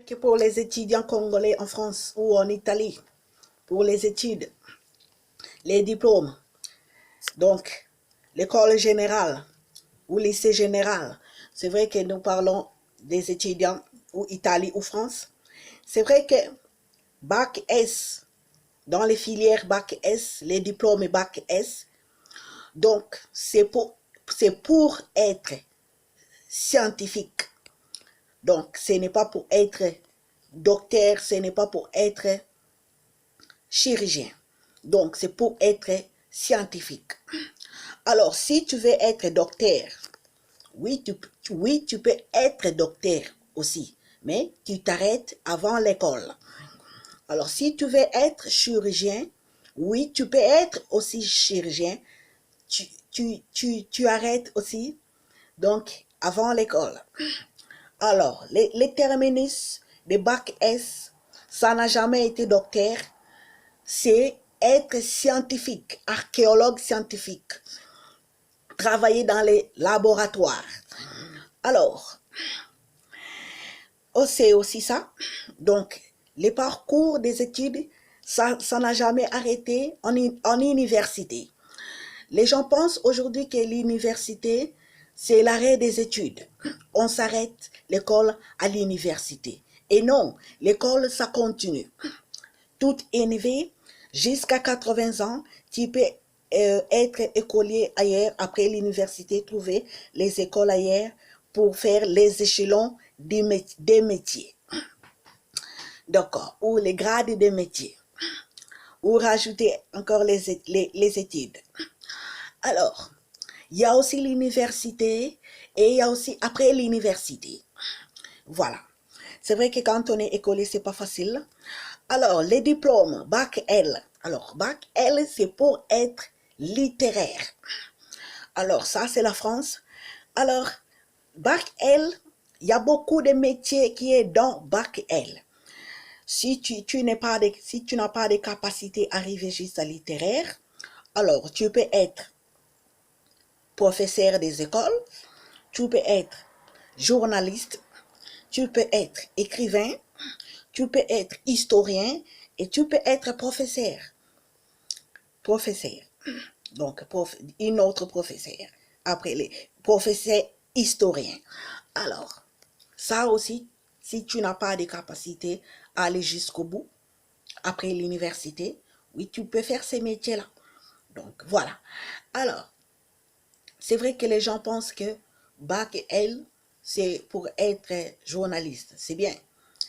que pour les étudiants congolais en France ou en Italie, pour les études, les diplômes, donc l'école générale ou lycée général, c'est vrai que nous parlons des étudiants ou Italie ou France. C'est vrai que Bac S, dans les filières Bac S, les diplômes Bac S, donc c'est pour être scientifique. Donc ce n'est pas pour être docteur, ce n'est pas pour être chirurgien. Donc c'est pour être scientifique. Alors si tu veux être docteur, oui, tu peux être docteur aussi, mais tu t'arrêtes avant l'école. Alors, si tu veux être chirurgien, oui, tu peux être aussi chirurgien. Tu arrêtes aussi, donc, avant l'école. Alors, les terminus de Bac S, ça n'a jamais été docteur. C'est être scientifique, archéologue scientifique. Travailler dans les laboratoires. Alors, c'est aussi ça. Donc, les parcours des études, ça n'a jamais arrêté en université. Les gens pensent aujourd'hui que l'université, c'est l'arrêt des études. On s'arrête l'école à l'université. Et non, l'école, ça continue. Tout élevé, jusqu'à 80 ans, tu peux être écolier ailleurs, après l'université, trouver les écoles ailleurs pour faire les échelons des métiers. D'accord, ou les grades des métiers, ou rajouter encore les études. Alors, il y a aussi l'université et il y a aussi après l'université. Voilà. C'est vrai que quand on est écolier, c'est pas facile. Alors, les diplômes, Bac L. Alors, Bac L, c'est pour être littéraire. Alors, ça, c'est la France. Alors, Bac L, il y a beaucoup de métiers qui est dans Bac L. Si tu n'as pas de capacité à arriver jusqu'à littéraire, alors tu peux être professeur des écoles, tu peux être journaliste, tu peux être écrivain, tu peux être historien et tu peux être professeur. Professeur. Donc, une autre professeur. Après les professeurs historiens. Alors, ça aussi, si tu n'as pas de capacité à aller jusqu'au bout, après l'université, oui, tu peux faire ces métiers-là. Donc, voilà. Alors, c'est vrai que les gens pensent que Bac L, c'est pour être journaliste. C'est bien.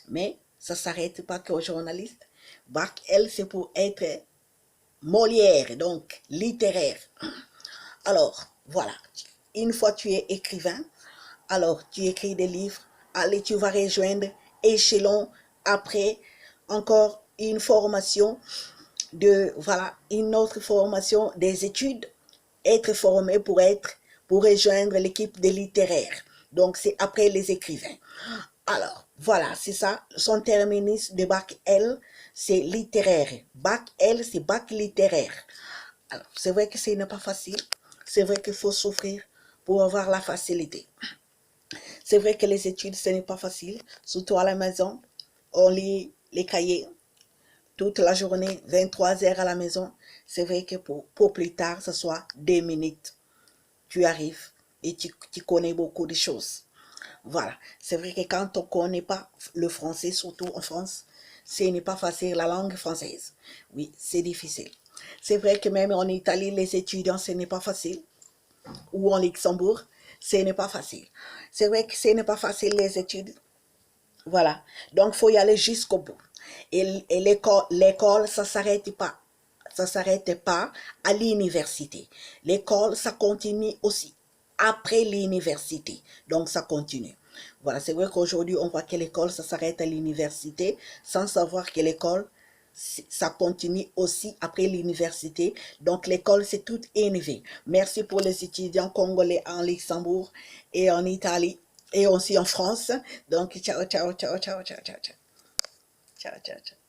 Mais ça ne s'arrête pas qu'aux journalistes. Bac L, c'est pour être Molière, donc littéraire. Alors, voilà. Une fois tu es écrivain, alors tu écris des livres. Allez, tu vas rejoindre échelon après encore une formation voilà, une autre formation des études, être formé pour rejoindre l'équipe des littéraires. Donc, c'est après les écrivains. Alors, voilà, c'est ça. Son terminus de Bac L, c'est littéraire. Bac L, c'est bac littéraire. Alors, c'est vrai que ce n'est pas facile. C'est vrai qu'il faut souffrir pour avoir la facilité. C'est vrai que les études, ce n'est pas facile. Surtout à la maison, on lit les cahiers toute la journée, 23 heures à la maison. C'est vrai que pour plus tard, ce soit 2 minutes. Tu arrives et tu connais beaucoup de choses. Voilà. C'est vrai que quand on ne connaît pas le français, surtout en France, ce n'est pas facile, la langue française. Oui, c'est difficile. C'est vrai que même en Italie, les étudiants, ce n'est pas facile. Ou en Luxembourg, ce n'est pas facile. C'est vrai que ce n'est pas facile les études. Voilà. Donc, il faut y aller jusqu'au bout. Et l'école, ça ne s'arrête pas. Ça ne s'arrête pas à l'université. L'école, ça continue aussi après l'université. Donc, ça continue. Voilà, c'est vrai qu'aujourd'hui, on voit que l'école, ça s'arrête à l'université, sans savoir que l'école, ça continue aussi après l'université. Donc, l'école, c'est tout élevé. Merci pour les étudiants congolais en Luxembourg et en Italie et aussi en France. Donc, ciao, ciao, ciao, ciao, ciao, ciao, ciao. Ciao, ciao, ciao.